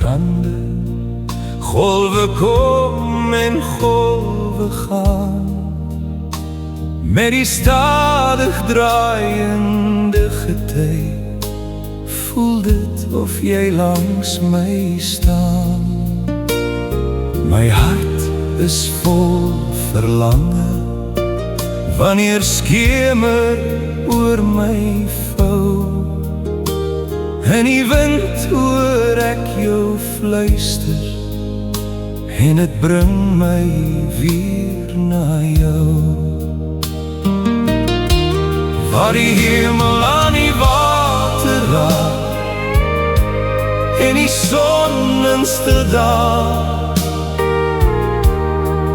strande, golwe kom en golwe gaan. Met die stadig draaiende gety, voel dit of jy langs my staan. My hart is vol verlange, wanneer skemer oor my vou. In die wind hoor ek jou fluister, en het bring my weer na jou. Waar die hemel aan die water raak, en die son in stil daag,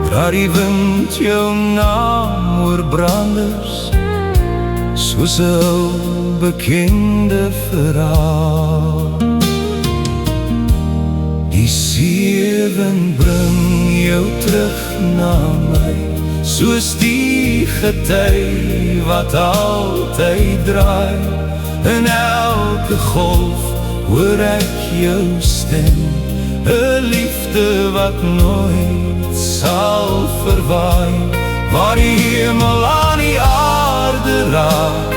dra die wind jou naam oor branders, soos 'n ou bekende verhaal. Die seewind bring jou terug na my, soos die gety wat altyd draai. In elke golf hoor ek jou stem, 'n liefde wat nooit sal verwaai. Waar die hemel aan die aarde raak,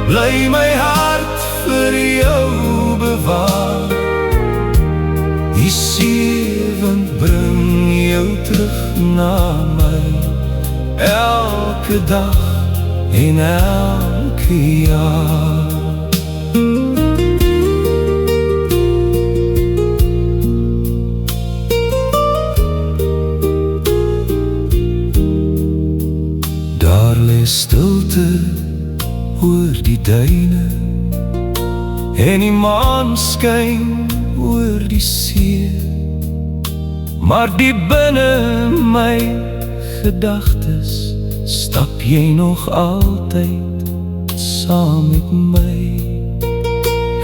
bly my hart vir jou bewaar. Die seewind bring jou terug na my, elke dag en elke jaar. Daar lê stilte oor die duine, en die maan skyn oor die see. Maar diep binne my gedagtes stap jy nog altyd saam met my.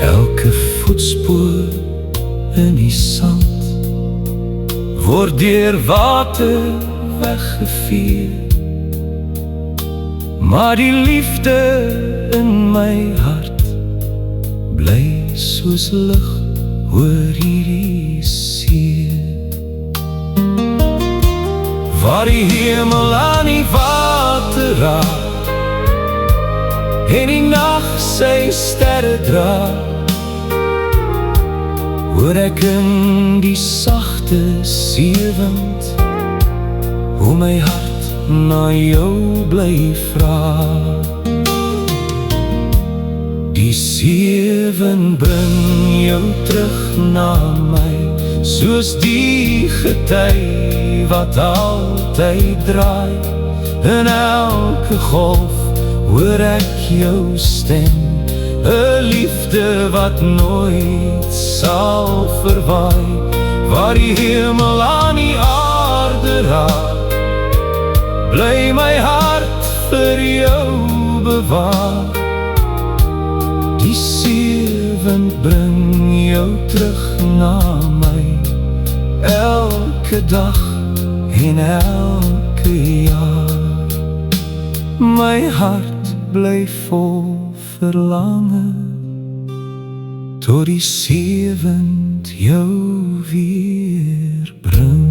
Elke voetspoor in die sand word deur water weggevee, maar die liefde in my hart bly soos lig oor hierdie see. Waar die hemel aan die water raak, en die nag sy sterre dra, hoor ek in die sagte seewind hoe my hart na jou bly vra. Die seewind bring jou terug na my, soos die gety wat altyd draai. In elke golf hoor ek jou stem, 'n liefde wat nooit sal verwaai. Waar die hemel aan die aarde raak, bly my hart vir jou bewaar. Die seewind bring jou terug na my, elke dag en elke jaar. My hart bly vol verlange, tot die seewind jou weer bring.